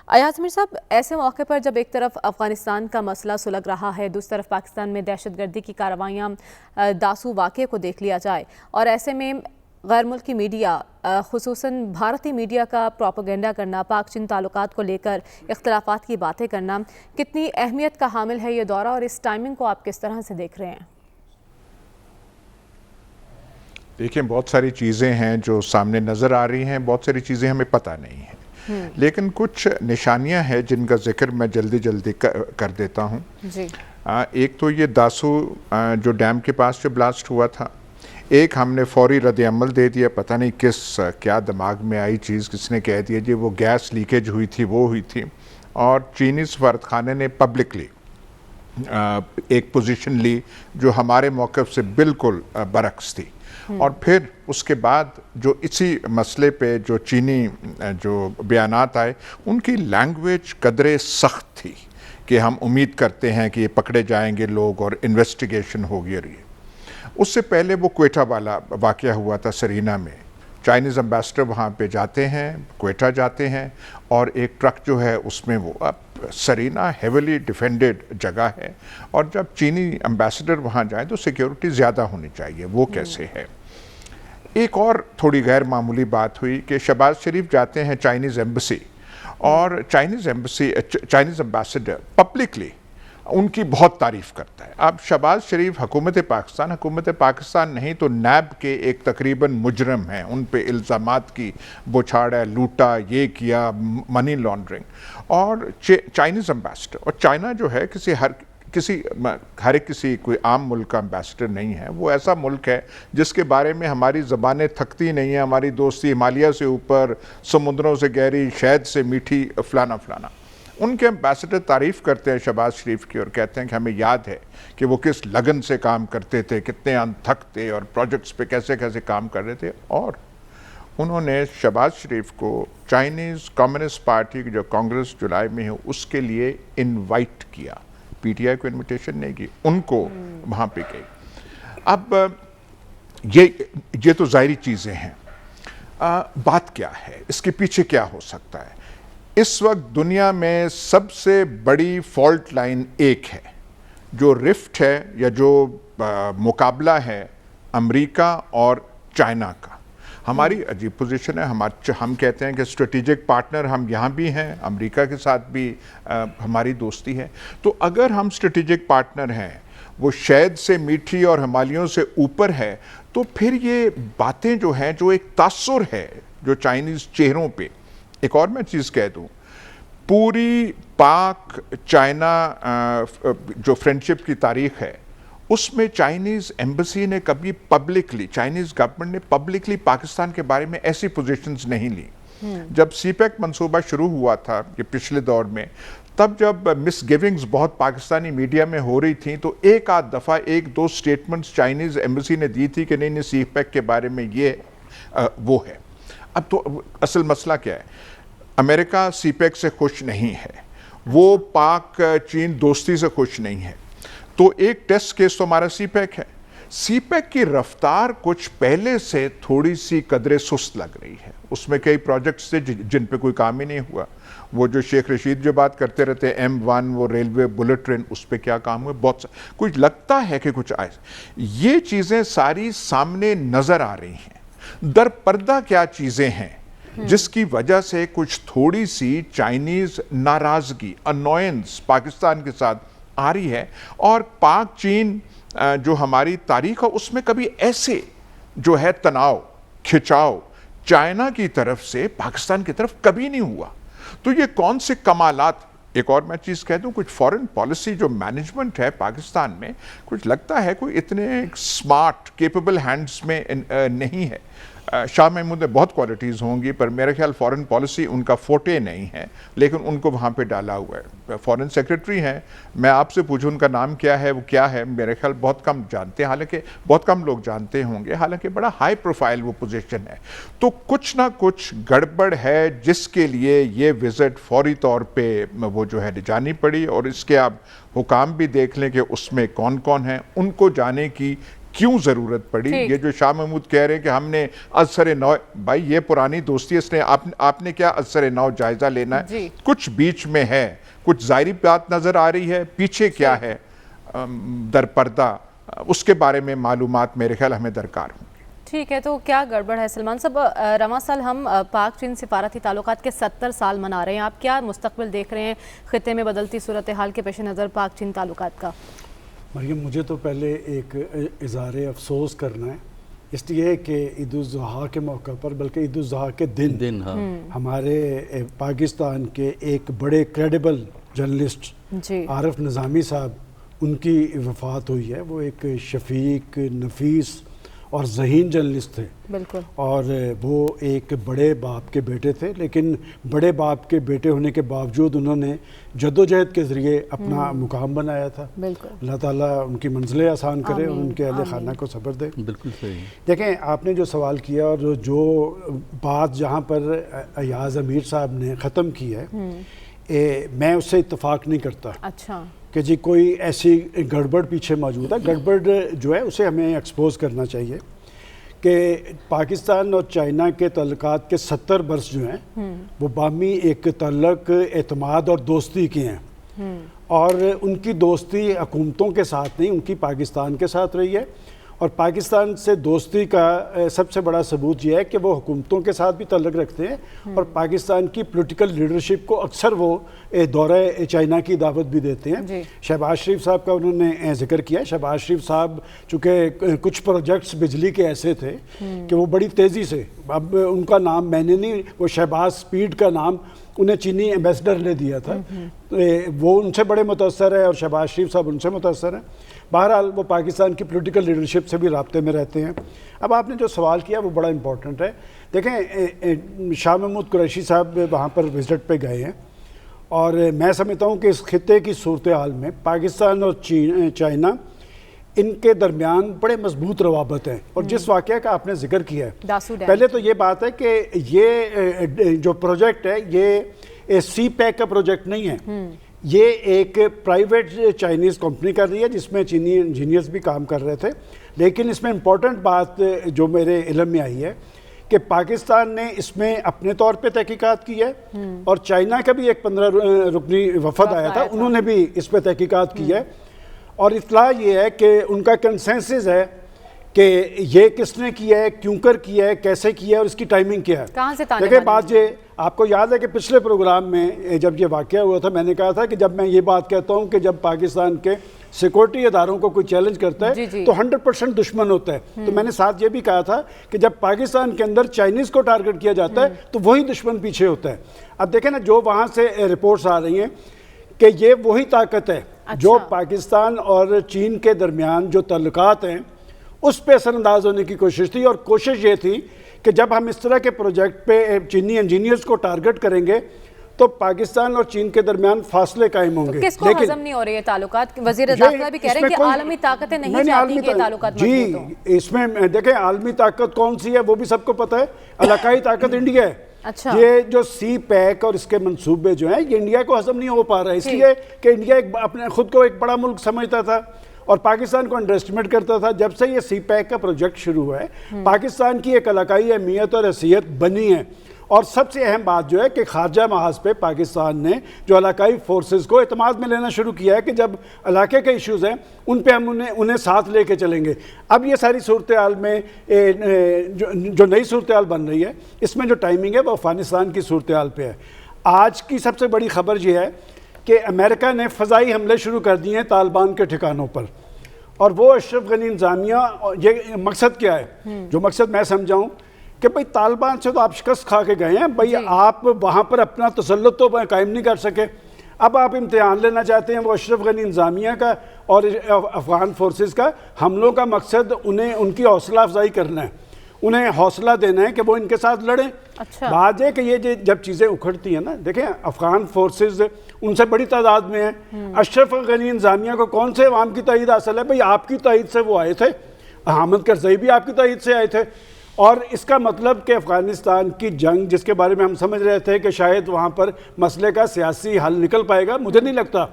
ایاز میر صاحب، ایسے موقع پر جب ایک طرف افغانستان کا مسئلہ سلگ رہا ہے، دوسری طرف پاکستان میں دہشت گردی کی کارروائیاں داسو واقعے کو دیکھ لیا جائے، اور ایسے میں غیر ملکی میڈیا خصوصاً بھارتی میڈیا کا پروپیگنڈا کرنا، پاک چین تعلقات کو لے کر اختلافات کی باتیں کرنا، کتنی اہمیت کا حامل ہے یہ دورہ، اور اس ٹائمنگ کو آپ کس طرح سے دیکھ رہے ہیں؟ دیکھیں، بہت ساری چیزیں ہیں جو سامنے نظر آ رہی ہیں، بہت ساری چیزیں ہمیں پتہ نہیں ہیں، لیکن کچھ نشانیاں ہیں جن کا ذکر میں جلدی کر دیتا ہوں۔ جی، ایک تو یہ داسو جو ڈیم کے پاس جو بلاسٹ ہوا تھا، ایک ہم نے فوری رد عمل دے دیا، پتہ نہیں کیا دماغ میں آئی چیز، کس نے کہہ دیا جی وہ گیس لیکیج ہوئی تھی، وہ ہوئی تھی، اور چینی سفارتخانے نے پبلکلی ایک پوزیشن لی جو ہمارے موقف سے بالکل برعکس تھی، اور پھر اس کے بعد جو اسی مسئلے پہ جو چینی جو بیانات آئے، ان کی لینگویج قدرے سخت تھی کہ ہم امید کرتے ہیں کہ یہ پکڑے جائیں گے لوگ اور انویسٹیگیشن ہوگی رہی ہے۔ اس سے پہلے وہ کوئٹہ والا واقعہ ہوا تھا سرینا میں، چائنیز امبیسڈر وہاں پہ جاتے ہیں، کوئٹہ جاتے ہیں، اور ایک ٹرک جو ہے اس میں وہ سرینا ہیویلی ڈیفینڈڈ جگہ ہے، اور جب چینی امبیسڈر وہاں جائیں تو سیکیورٹی زیادہ ہونی چاہیے، وہ کیسے ہے؟ ایک اور تھوڑی غیر معمولی بات ہوئی کہ شہباز شریف جاتے ہیں چائنیز ایمبیسی، اور چائنیز امبیسڈر پبلکلی ان کی بہت تعریف کرتا ہے۔ اب شہباز شریف حکومت پاکستان نہیں تو نیب کے ایک تقریباً مجرم ہیں، ان پہ الزامات کی بوچھاڑ ہے، لوٹا، یہ کیا، منی لانڈرنگ، اور چائنیز امبیسڈر، اور چائنا جو ہے کسی کوئی عام ملک کا امبیسڈر نہیں ہے، وہ ایسا ملک ہے جس کے بارے میں ہماری زبانیں تھکتی نہیں ہیں، ہماری دوستی ہمالیہ سے اوپر، سمندروں سے گہری، شہد سے میٹھی، فلانا فلانا۔ ان کے امبیسڈر تعریف کرتے ہیں شہباز شریف کی، اور کہتے ہیں کہ ہمیں یاد ہے کہ وہ کس لگن سے کام کرتے تھے، کتنے انتھک تھے، اور پروجیکٹس پہ کیسے کام کر رہے تھے، اور انہوں نے شہباز شریف کو چائنیز کمیونسٹ پارٹی کی جو کانگریس جولائی میں ہے اس کے لیے انوائٹ کیا، پی ٹی آئی کو انویٹیشن نہیں کی، ان کو وہاں پہ گئی۔ اب یہ تو ظاہری چیزیں ہیں، بات کیا ہے، اس کے پیچھے کیا ہو سکتا ہے؟ اس وقت دنیا میں سب سے بڑی فالٹ لائن ایک ہے، جو رفٹ ہے یا جو مقابلہ ہے امریکا اور چائنا کا۔ ہماری عجیب پوزیشن ہے، ہم کہتے ہیں کہ اسٹریٹجک پارٹنر ہم یہاں بھی ہیں، امریکا کے ساتھ بھی ہماری دوستی ہے، تو اگر ہم اسٹریٹجک پارٹنر ہیں، وہ شہد سے میٹھی اور ہمالیوں سے اوپر ہے، تو پھر یہ باتیں جو ہیں، جو ایک تاثر ہے جو چائنیز چہروں پہ۔ ایک اور میں چیز کہہ دوں، پوری پاک چائنا جو فرینڈشپ کی تاریخ ہے، اس میں چائنیز ایمبیسی نے کبھی پبلکلی، چائنیز گورنمنٹ نے پبلکلی پاکستان کے بارے میں ایسی پوزیشنز نہیں لی۔ جب سی پیک منصوبہ شروع ہوا تھا یہ پچھلے دور میں، تب جب مس گیونگز بہت پاکستانی میڈیا میں ہو رہی تھیں، تو ایک آدھ دفعہ ایک دو سٹیٹمنٹس چائنیز ایمبیسی نے دی تھی کہ نہیں سی پیک کے بارے میں یہ وہ ہے۔ اب تو اصل مسئلہ کیا ہے؟ امریکہ سی پیک سے خوش نہیں ہے، وہ پاک چین دوستی سے خوش نہیں ہے، تو ایک ٹیسٹ کیس تو ہمارا سی پیک ہے۔ سی پیک کی رفتار کچھ پہلے سے تھوڑی سی قدرے سست لگ رہی ہے، اس میں کئی پروجیکٹس تھے جن پہ کوئی کام ہی نہیں ہوا، وہ جو شیخ رشید جو بات کرتے رہتے M1 وہ ریلوے بلٹ ٹرین، اس پہ کیا کام ہوئے، کچھ لگتا ہے کہ کچھ آئے۔ یہ چیزیں ساری سامنے نظر آ رہی ہیں، در پردہ کیا چیزیں ہیں جس کی وجہ سے کچھ تھوڑی سی چائنیز ناراضگی، انوائنس پاکستان کے ساتھ آ رہی ہے، اور پاک چین جو ہماری تاریخ ہے اس میں کبھی ایسے جو ہے تناؤ، کھچاؤ چائنا کی طرف سے پاکستان کی طرف کبھی نہیں ہوا۔ تو یہ کون سے کمالات؟ ایک اور میں چیز کہہ دوں، کچھ فورن پالیسی جو مینجمنٹ ہے پاکستان میں، کچھ لگتا ہے کوئی اتنے سمارٹ کیپیبل ہینڈز میں نہیں ہے۔ شاہ محمود میں بہت کوالٹیز ہوں گی، پر میرے خیال فورن پالیسی ان کا فوٹے نہیں ہے، لیکن ان کو وہاں پہ ڈالا ہوا ہے۔ فورن سیکرٹری ہیں، میں آپ سے پوچھوں ان کا نام کیا ہے، وہ کیا ہے، میرے خیال بہت کم جانتے ہیں، حالانکہ بہت کم لوگ جانتے ہوں گے، حالانکہ بڑا ہائی پروفائل وہ پوزیشن ہے۔ تو کچھ نہ کچھ گڑبڑ ہے جس کے لیے یہ وزٹ فوری طور پہ وہ جو ہے جانی پڑی، اور اس کے آپ حکام بھی دیکھ لیں کہ اس میں کون کون ہیں، ان کو جانے کی کیوں ضرورت پڑی. یہ جو شاہ محمود کہہ رہے ہیں کہ ہم نے ازسر نو، بھائی یہ پرانی دوستی ہے، اس نے آپ نے کیا ازسر نو جائزہ لینا ہے؟ کچھ بیچ میں ہے، کچھ ظاہری بات نظر آ رہی ہے، پیچھے کیا ہے در پردہ، اس کے بارے میں معلومات میرے خیال ہمیں درکار ہوں. ٹھیک ہے، تو کیا گڑبڑ ہے سلمان صاحب؟ رواں سال ہم پاک چین سفارتی تعلقات کے 70 سال منا رہے ہیں. آپ کیا مستقبل دیکھ رہے ہیں خطے میں بدلتی صورتحال کے پیش نظر پاک چین تعلقات کا؟ مریم، مجھے تو پہلے ایک اظہار افسوس کرنا ہے، اس لیے کہ عید الاضحیٰ کے موقع پر، بلکہ عید الاضحیٰ کے دن ہمارے پاکستان کے ایک بڑے کریڈیبل جرنلسٹ عارف نظامی صاحب، ان کی وفات ہوئی ہے. وہ ایک شفیق، نفیس اور ذہین جرنلسٹ تھے. بالکل. اور وہ ایک بڑے باپ کے بیٹے تھے، لیکن بڑے باپ کے بیٹے ہونے کے باوجود انہوں نے جدوجہد کے ذریعے اپنا مقام بنایا تھا. بالکل. اللہ تعالیٰ ان کی منزلیں آسان کرے اور ان کے اہل خانہ کو صبر دے. بالکل صحیح. دیکھیں، آپ نے جو سوال کیا اور جو بات جہاں پر ایاز امیر صاحب نے ختم کی ہے، میں اس سے اتفاق نہیں کرتا. اچھا. کہ جی کوئی ایسی گڑبڑ پیچھے موجود ہے. گڑبڑ جو ہے اسے ہمیں ایکسپوز کرنا چاہیے کہ پاکستان اور چائنا کے تعلقات کے 70 برس جو ہیں وہ باہمی ایک تعلق، اعتماد اور دوستی کے ہیں. اور ان کی دوستی حکومتوں کے ساتھ نہیں، ان کی پاکستان کے ساتھ رہی ہے. اور پاکستان سے دوستی کا سب سے بڑا ثبوت یہ ہے کہ وہ حکومتوں کے ساتھ بھی تعلق رکھتے ہیں اور پاکستان کی پولیٹیکل لیڈرشپ کو اکثر وہ دورہ چائنا کی دعوت بھی دیتے ہیں. شہباز شریف صاحب کا انہوں نے ذکر کیا. شہباز شریف صاحب چونکہ کچھ پروجیکٹس بجلی کے ایسے تھے کہ وہ بڑی تیزی سے، اب ان کا نام میں نے نہیں، وہ شہباز سپیڈ کا نام انہیں چینی ایمبیسڈر نے دیا تھا. وہ ان سے بڑے متاثر ہے اور شہباز شریف صاحب ان سے متاثر ہیں. بہرحال وہ پاکستان کی پولیٹیکل لیڈرشپ سے بھی رابطے میں رہتے ہیں. اب آپ نے جو سوال کیا وہ بڑا امپورٹنٹ ہے. دیکھیں، شاہ محمود قریشی صاحب وہاں پر وزٹ پہ گئے ہیں اور میں سمجھتا ہوں کہ اس خطے کی صورتحال میں پاکستان اور چائنا، ان کے درمیان بڑے مضبوط روابط ہیں. اور جس واقعہ کا آپ نے ذکر کیا ہے، پہلے تو یہ بات ہے کہ یہ جو پروجیکٹ ہے یہ سی پیک کا پروجیکٹ نہیں ہے. یہ ایک پرائیویٹ چائنیز کمپنی کر رہی ہے جس میں چینی انجینئرز بھی کام کر رہے تھے. لیکن اس میں امپورٹنٹ بات جو میرے علم میں آئی ہے کہ پاکستان نے اس میں اپنے طور پہ تحقیقات کی ہے اور چائنا کا بھی ایک 15 رکنی وفد آیا تھا، انہوں نے بھی اس پہ تحقیقات کی ہے. اور اطلاع یہ ہے کہ ان کا کنسنسس ہے کہ یہ کس نے کیا ہے، کیوں کر کیا ہے، کیسے کیا ہے اور اس کی ٹائمنگ کیا ہے. کہاں سے دیکھیں، بات یہ آپ کو یاد ہے کہ پچھلے پروگرام میں جب یہ واقعہ ہوا تھا، میں نے کہا تھا کہ جب میں یہ بات کہتا ہوں کہ جب پاکستان کے سیکورٹی اداروں کو کوئی چیلنج کرتا ہے تو 100% دشمن ہوتا ہے. تو میں نے ساتھ یہ بھی کہا تھا کہ جب پاکستان کے اندر چائنیز کو ٹارگٹ کیا جاتا ہے تو وہی دشمن پیچھے ہوتا ہے. اب دیکھیں نا، جو وہاں سے رپورٹس آ رہی ہیں کہ یہ وہی طاقت ہے جو پاکستان اور چین کے درمیان جو تعلقات ہیں اس پہ اثر انداز ہونے کی کوشش تھی. اور کوشش یہ تھی کہ جب ہم اس طرح کے پروجیکٹ پہ چینی انجینئرز کو ٹارگٹ کریں گے تو پاکستان اور چین کے درمیان فاصلے قائم ہوں گے. کس کو ہضم نہیں ہو رہے یہ تعلقات؟ وزیر داخلہ بھی کہہ رہے ہیں کہ عالمی طاقتیں نہیں چاہتی کہ تعلقات مضبوط ہوں. جی، اس میں دیکھیں عالمی طاقت کون سی ہے وہ بھی سب کو پتہ ہے. علاقائی طاقت انڈیا ہے. اچھا. یہ جو سی پیک اور اس کے منصوبے جو ہیں یہ انڈیا کو ہضم نہیں ہو پا رہا ہے، اس لیے کہ انڈیا اپنے خود کو ایک بڑا ملک سمجھتا تھا اور پاکستان کو انڈر اسٹیمیٹ کرتا تھا. جب سے یہ سی پیک کا پروجیکٹ شروع ہوا ہے، پاکستان کی ایک علاقائی اہمیت اور حیثیت بنی ہے. اور سب سے اہم بات جو ہے کہ خارجہ محاذ پہ پاکستان نے جو علاقائی فورسز کو اعتماد میں لینا شروع کیا ہے کہ جب علاقے کے ایشوز ہیں ان پہ ہم انہیں ساتھ لے کے چلیں گے. اب یہ ساری صورتحال میں جو نئی صورتحال بن رہی ہے اس میں جو ٹائمنگ ہے وہ افغانستان کی صورتحال پہ ہے. آج کی سب سے بڑی خبر یہ ہے کہ امریکہ نے فضائی حملے شروع کر دیے ہیں طالبان کے ٹھکانوں پر. اور وہ اشرف غنی انتظامیہ، یہ مقصد کیا ہے؟ جو مقصد میں سمجھاؤں کہ بھئی طالبان سے تو آپ شکست کھا کے گئے ہیں، بھئی آپ وہاں پر اپنا تسلط تو قائم نہیں کر سکے. اب آپ امتحان لینا چاہتے ہیں وہ اشرف غنی انتظامیہ کا اور افغان فورسز کا. حملوں کا مقصد انہیں ان کی حوصلہ افزائی کرنا ہے، انہیں حوصلہ دینا ہے کہ وہ ان کے ساتھ لڑیں. بات ہے کہ یہ جب چیزیں اکھڑتی ہیں نا، دیکھیں افغان فورسز ان سے بڑی تعداد میں ہیں. اشرف غنی انتظامیہ کو کون سے عوام کی تائید حاصل ہے؟ بھئی آپ کی تائید سے وہ آئے تھے، حامد کرزئی بھی آپ کی تائید سے آئے تھے اور اس کا مطلب کہ افغانستان کی جنگ جس کے بارے میں ہم سمجھ رہے تھے کہ شاید وہاں پر مسئلے کا سیاسی حل نکل پائے گا، مجھے نہیں لگتا۔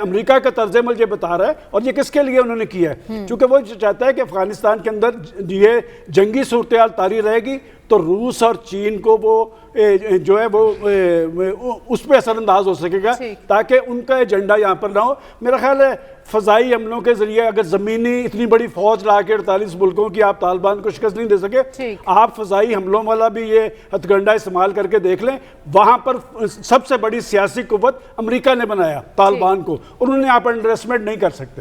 امریکہ کا طرز عمل یہ بتا رہا ہے، اور یہ کس کے لیے انہوں نے کیا ہے؟ چونکہ وہ چاہتا ہے کہ افغانستان کے اندر یہ جنگی صورتحال طاری رہے گی تو روس اور چین کو وہ جو ہے وہ اس پہ اثر انداز ہو سکے گا تاکہ ان کا ایجنڈا یہاں پر نہ ہو۔ میرا خیال ہے فضائی حملوں کے ذریعے اگر زمینی اتنی بڑی فوج لا کے 48 ملکوں کی آپ طالبان کو شکست نہیں دے سکے، آپ فضائی حملوں والا بھی یہ ہتھ کنڈا استعمال کر کے دیکھ لیں۔ وہاں پر سب سے بڑی سیاسی قوت امریکہ نے بنایا طالبان کو، انہوں نے آپ انڈر ایسٹیمیٹ نہیں کر سکتے۔